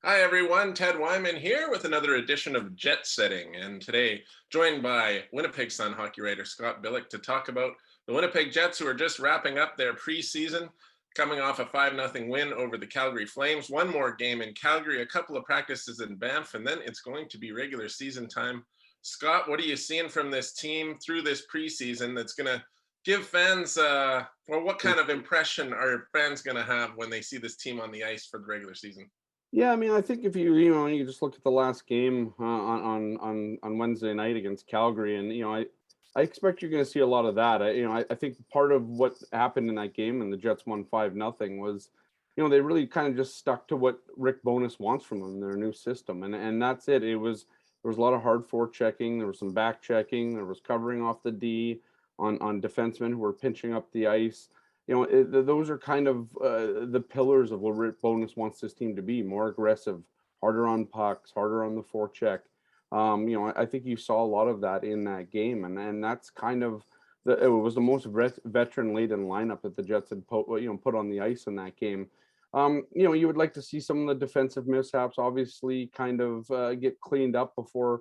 Hi everyone, Ted Wyman here with another edition of Jet Setting, and today joined by Winnipeg Sun hockey writer Scott Billeck to talk about the Winnipeg Jets, who are just wrapping up their preseason, coming off a 5-0 win over the Calgary Flames. One more game in Calgary, a couple of practices in Banff, and then it's going to be regular season time. Scott, what are you seeing from this team through this preseason that's going to give fans, what kind of impression are fans going to have when they see this team on the ice for the regular season? Yeah, I mean, I think if you just look at the last game on Wednesday night against Calgary, and I expect you're going to see a lot of that. I think part of what happened in that game, and the Jets won 5-0, was they really kind of just stuck to what Rick Bowness wants from them, their new system, and that's it. There was a lot of hard forechecking, there was some back checking, there was covering off the D on defensemen who were pinching up the ice. Those are kind of the pillars of what Rick Bowness wants this team to be: more aggressive, harder on pucks, harder on the forecheck. I think you saw a lot of that in that game, and that's kind of it was the most veteran laden lineup that the Jets had put on the ice in that game. You would like to see some of the defensive mishaps obviously kind of get cleaned up before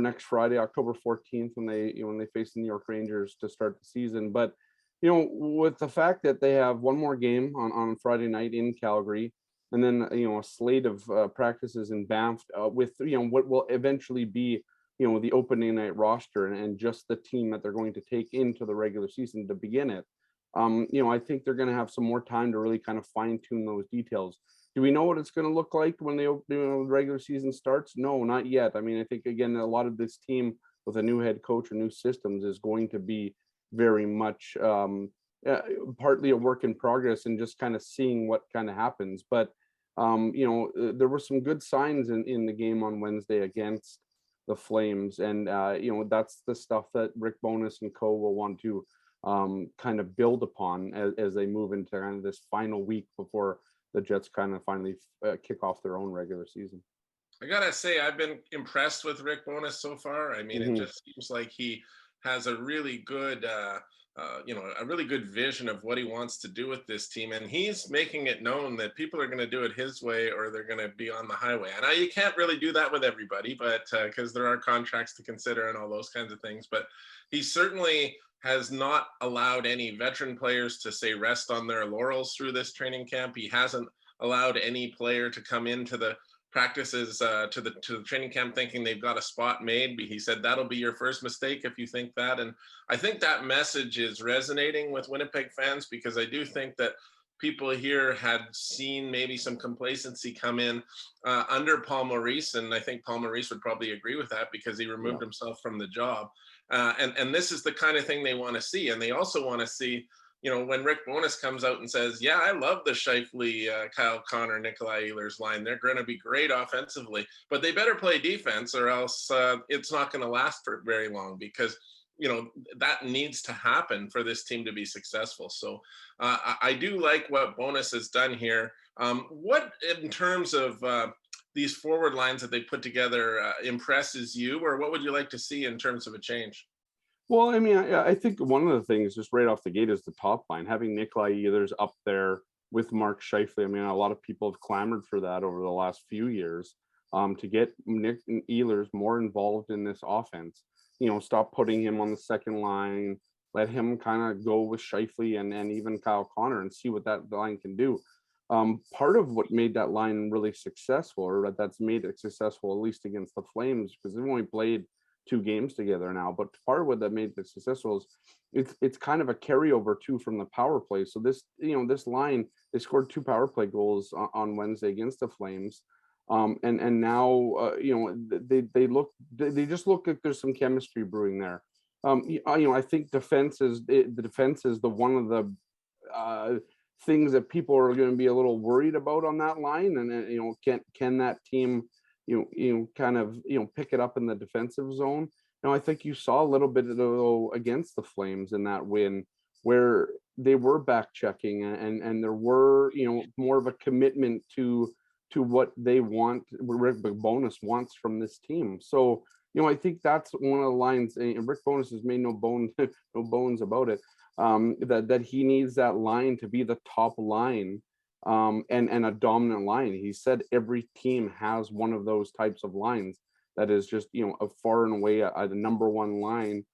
next Friday, October 14th, when they face the New York Rangers to start the season. But with the fact that they have one more game on Friday night in Calgary, and then a slate of practices in Banff with what will eventually be the opening night roster and just the team that they're going to take into the regular season to begin it. I think they're going to have some more time to really kind of fine tune those details. Do we know what it's going to look like when the regular season starts? No, not yet. I mean, I think again a lot of this team with a new head coach or new systems is going to be very much partly a work in progress and just kind of seeing what kind of happens. But there were some good signs in the game on Wednesday against the Flames, and that's the stuff that Rick Bowness and co will want to kind of build upon as they move into kind of this final week before the Jets kind of finally kick off their own regular season. I gotta say, I've been impressed with Rick Bowness so far. I mean, it Hmm. just seems like he has a really good, a really good vision of what he wants to do with this team, and he's making it known that people are going to do it his way, or they're going to be on the highway. And you can't really do that with everybody, but because there are contracts to consider and all those kinds of things. But he certainly has not allowed any veteran players to say rest on their laurels through this training camp. He hasn't allowed any player to come into the practices to the training camp thinking they've got a spot made. He said that'll be your first mistake if you think that. And I think that message is resonating with Winnipeg fans, because I do think that people here had seen maybe some complacency come in under Paul Maurice, and I think Paul Maurice would probably agree with that because he removed Yeah. himself from the job. And this is the kind of thing they want to see, and they also want to see, when Rick Bowness comes out and says, yeah, I love the Scheifele, Kyle Connor, Nikolai Ehlers line. They're going to be great offensively, but they better play defense, or else it's not going to last for very long, because that needs to happen for this team to be successful. So I do like what Bowness has done here. What, in terms of these forward lines that they put together, impresses you, or what would you like to see in terms of a change? Well, I mean, I think one of the things just right off the gate is the top line. Having Nikolai Ehlers up there with Mark Scheifele. I mean, a lot of people have clamored for that over the last few years, to get Nick Ehlers more involved in this offense. Stop putting him on the second line. Let him kind of go with Scheifele and even Kyle Connor and see what that line can do. Part of what made that line really successful, or that's made it successful, at least against the Flames, because they've only played 2 games together now. But part of what that made it successful is it's kind of a carryover too from the power play. So this line, they scored 2 power play goals on Wednesday against the Flames, and now they just look like there's some chemistry brewing there. I think the defense is the one of the things that people are going to be a little worried about on that line, and can that team kind of pick it up in the defensive zone. Now I think you saw a little bit of though against the Flames in that win, where they were back checking, and there were more of a commitment to what they want, what Rick Bowness wants from this team. So I think that's one of the lines, and Rick Bowness has made no bones about it, that he needs that line to be the top line and a dominant line. He said every team has one of those types of lines that is just, a far and away the number one line.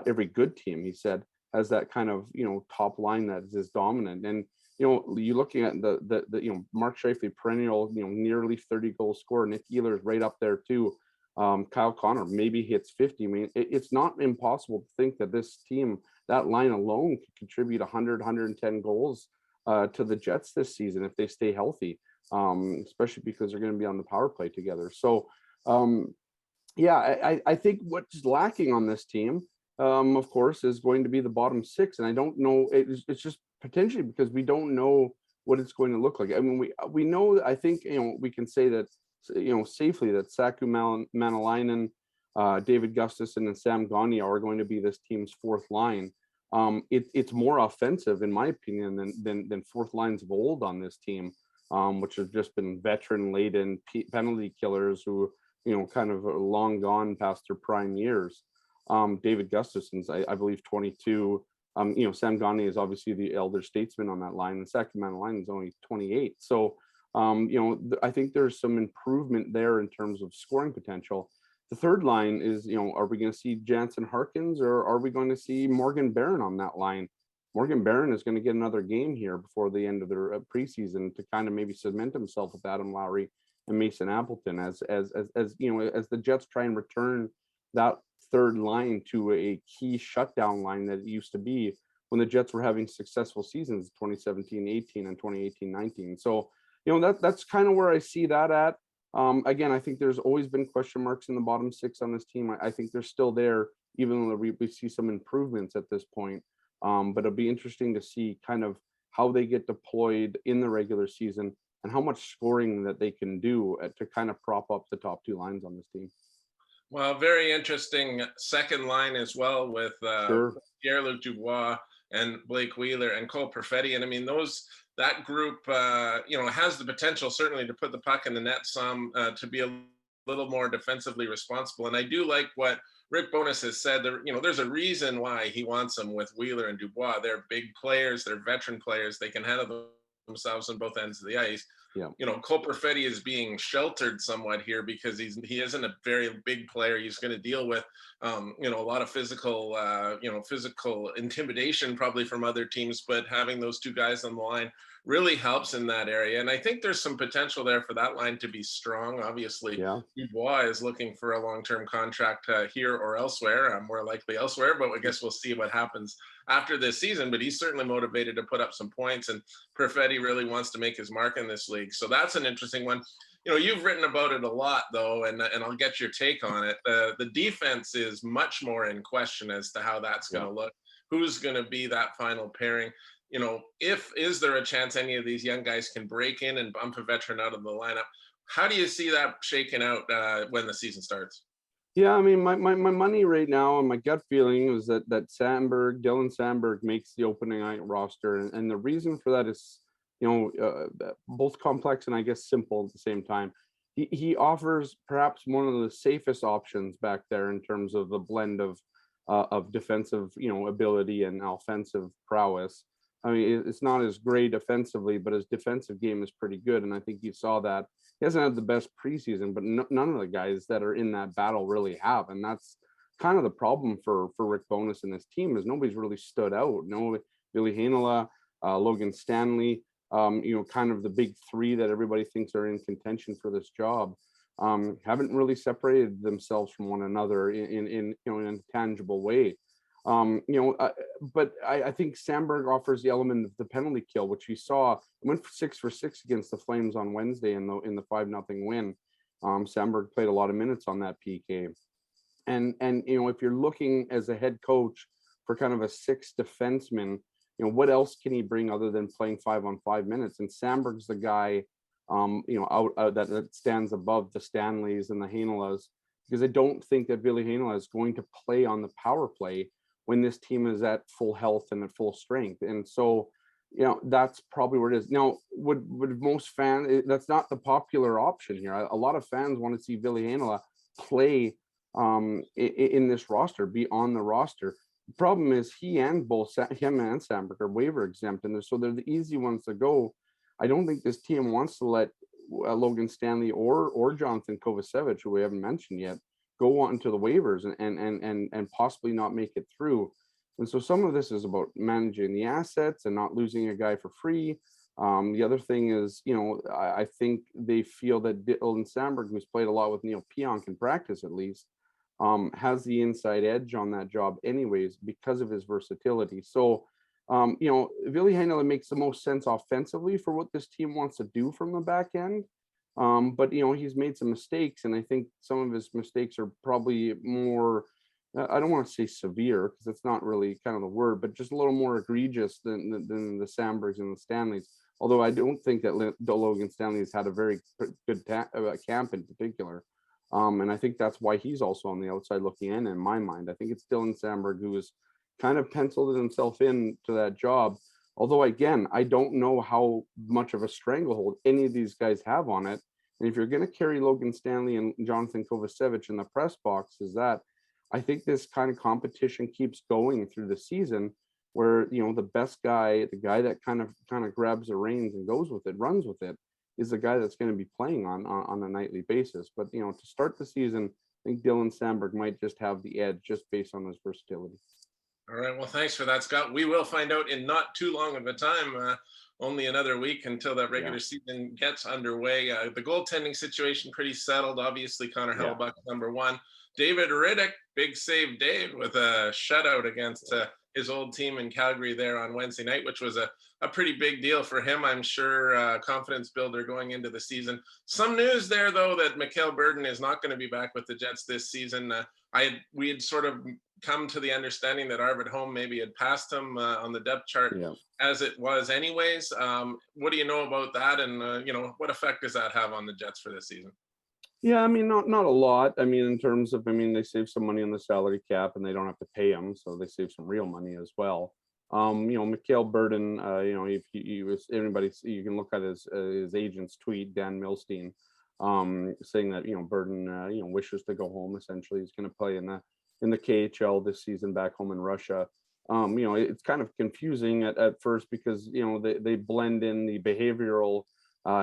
Every good team, he said, has that kind of, top line that is dominant. And, you're looking at the Mark Scheifele, perennial, nearly 30 goal scorer. Nick Ehlers right up there too. Kyle Connor maybe hits 50. I mean, it's not impossible to think that this team, that line alone, could contribute 100, 110 goals to the Jets this season if they stay healthy, especially because they're going to be on the power play together. So, I think what's lacking on this team, of course, is going to be the bottom six. And I don't know, it's just potentially because we don't know what it's going to look like. I mean, we know, I think, we can say that, safely that Saku Manalainen, David Gustafson, and Sam Gagner are going to be this team's fourth line. It's more offensive, in my opinion, than fourth lines of old on this team, which have just been veteran-laden penalty killers who, kind of are long gone past their prime years. David Gustafson's, I believe, 22. Sam Gagner is obviously the elder statesman on that line, and Saku Manalainen is only 28. So, I think there's some improvement there in terms of scoring potential. The third line is, are we going to see Jansen Harkins, or are we going to see Morgan Barron on that line? Morgan Barron is going to get another game here before the end of their preseason to kind of maybe cement himself with Adam Lowry and Mason Appleton as the Jets try and return that third line to a key shutdown line that it used to be when the Jets were having successful seasons, 2017-18 and 2018-19. So, that's kind of where I see that at. Again, I think there's always been question marks in the bottom six on this team. I think they're still there, even though we see some improvements at this point. But it'll be interesting to see kind of how they get deployed in the regular season and how much scoring that they can do to kind of prop up the top two lines on this team. Well, very interesting second line as well with Pierre-Luc Dubois and Blake Wheeler and Cole Perfetti. And I mean, that group, has the potential certainly to put the puck in the net some, to be a little more defensively responsible. And I do like what Rick Bowness has said. There's a reason why he wants them with Wheeler and Dubois. They're big players. They're veteran players. They can handle themselves on both ends of the ice. Yeah. Cole Perfetti is being sheltered somewhat here because he isn't a very big player. He's going to deal with, a lot of physical intimidation probably from other teams, but having those two guys on the line really helps in that area. And I think there's some potential there for that line to be strong. Obviously, Dubois is looking for a long-term contract here or elsewhere, more likely elsewhere, but I guess we'll see what happens after this season. But he's certainly motivated to put up some points, and Perfetti really wants to make his mark in this league. So that's an interesting one. You've written about it a lot, though, and I'll get your take on it. The defense is much more in question as to how that's going to look. Who's going to be that final pairing? Is there a chance any of these young guys can break in and bump a veteran out of the lineup? How do you see that shaking out when the season starts? Yeah, I mean, my money right now and my gut feeling is that Dylan Sandberg makes the opening night roster, and the reason for that is, both complex and I guess simple at the same time. He offers perhaps one of the safest options back there in terms of the blend of defensive, ability and offensive prowess. I mean, it's not as great offensively, but his defensive game is pretty good. And I think you saw that. He hasn't had the best preseason, but none of the guys that are in that battle really have. And that's kind of the problem for Rick Bowness and his team, is nobody's really stood out. No, Billy Heinola, Logan Stanley, kind of the big three that everybody thinks are in contention for this job, haven't really separated themselves from one another in a tangible way. But I think Sandberg offers the element of the penalty kill, which we saw. Went 6 for 6 against the Flames on Wednesday in the 5-0 win. Sandberg played a lot of minutes on that PK, and if you're looking as a head coach for kind of a sixth defenseman, what else can he bring other than playing 5-on-5 minutes? And Sandberg's the guy, that stands above the Stanleys and the Heinolas, because I don't think that Billy Heinola is going to play on the power play when this team is at full health and at full strength. And so, that's probably where it is. Now, would most fans, that's not the popular option here. A lot of fans want to see Billy Heinola play in this roster, be on the roster. The problem is both him and Sandberg are waiver exempt, and so they're the easy ones to go. I don't think this team wants to let Logan Stanley or Jonathan Kovacevic, who we haven't mentioned yet, go on to the waivers and possibly not make it through. And so some of this is about managing the assets and not losing a guy for free. The other thing is, I think they feel that Dylan Samberg, who's played a lot with Neil Pionk in practice at least, has the inside edge on that job anyways because of his versatility. So, Ville Heinola makes the most sense offensively for what this team wants to do from the back end. But he's made some mistakes, and I think some of his mistakes are probably more, I don't want to say severe because it's not really kind of the word, but just a little more egregious than the Sambergs and the Stanleys. Although I don't think that Logan Stanley has had a very good camp in particular. And I think that's why he's also on the outside looking in my mind. I think it's Dylan Samberg who has kind of penciled himself in to that job. Although, again, I don't know how much of a stranglehold any of these guys have on it. And if you're going to carry Logan Stanley and Jonathan Kovacevic in the press box, I think this kind of competition keeps going through the season where, the best guy, the guy that kind of grabs the reins and goes with it, runs with it, is the guy that's going to be playing on a nightly basis. But, to start the season, I think Dylan Samberg might just have the edge just based on his versatility. All right. Well, thanks for that, Scott. We will find out in not too long of a time, only another week until that regular season gets underway. The goaltending situation pretty settled. Obviously, Connor Hellebuyck, number one. David Riddick, big save Dave with a shutout against his old team in Calgary there on Wednesday night, which was a pretty big deal for him, I'm sure. Confidence builder going into the season. Some news there, though, that Mikhail Burden is not going to be back with the Jets this season. We had sort of come to the understanding that Arvid Holm maybe had passed him on the depth chart as it was anyways. What do you know about that? And, what effect does that have on the Jets for this season? Yeah, I mean, not a lot. I mean, in terms of, they save some money on the salary cap and they don't have to pay him. So they save some real money as well. Mikhail Burden, if he was anybody, you can look at his agent's tweet, Dan Milstein, saying that, Burden, wishes to go home. Essentially, he's going to play in the KHL this season back home in Russia. It's kind of confusing at first because, they blend in the behavioral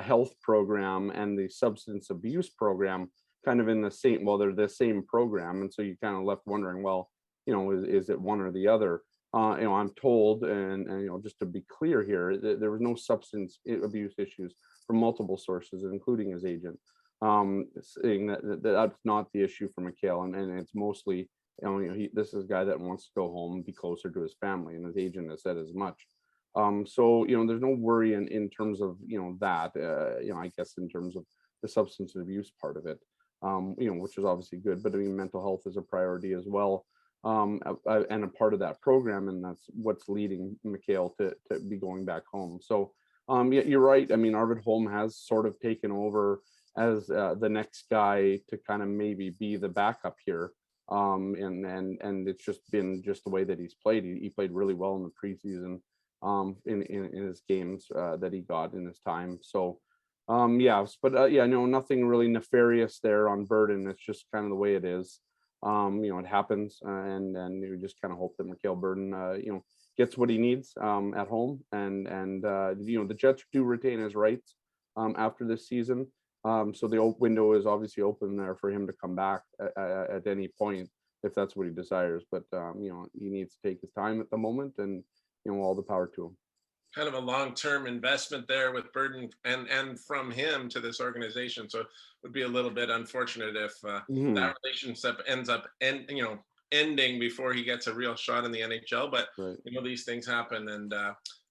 health program and the substance abuse program kind of in the same, well, they're the same program. And so you kind of left wondering, well, is it one or the other? I'm told, and just to be clear here, there was no substance abuse issues from multiple sources, including his agent, saying that's not the issue for Mikhail, and it's mostly, this is a guy that wants to go home and be closer to his family, and his agent has said as much. So there's no worry in terms of that. I guess in terms of the substance abuse part of it, which is obviously good. But mental health is a priority as well, and a part of that program, and that's what's leading Mikhail to be going back home. So you're right. Arvid Holm has sort of taken over as the next guy to kind of maybe be the backup here. And it's just been the way that he's played. He played really well in the preseason. In his games that he got in his time. So nothing really nefarious there on Burden. It's just kind of the way it is. It happens, and you just kind of hope that Mikhail Burden gets what he needs at home, and the Jets do retain his rights after this season. So the window is obviously open there for him to come back at any point if that's what he desires. But he needs to take his time at the moment, and all the power to him. Kind of a long-term investment there with Burden and from him to this organization. So it would be a little bit unfortunate if that relationship ends up ending before he gets a real shot in the NHL. But these things happen, and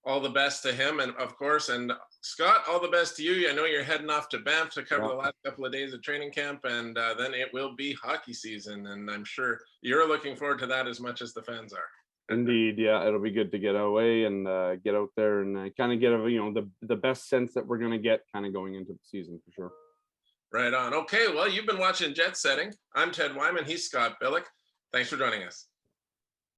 all the best to him, and of course, and Scott, all the best to you. I know you're heading off to Banff to cover the last couple of days of training camp, and then it will be hockey season, and I'm sure you're looking forward to that as much as the fans are. Indeed, yeah, it'll be good to get away and get out there and kind of get the best sense that we're going to get kind of going into the season for sure. Right on. Okay, well, you've been watching Jet Setting. I'm Ted Wyman. He's Scott Billeck. Thanks for joining us.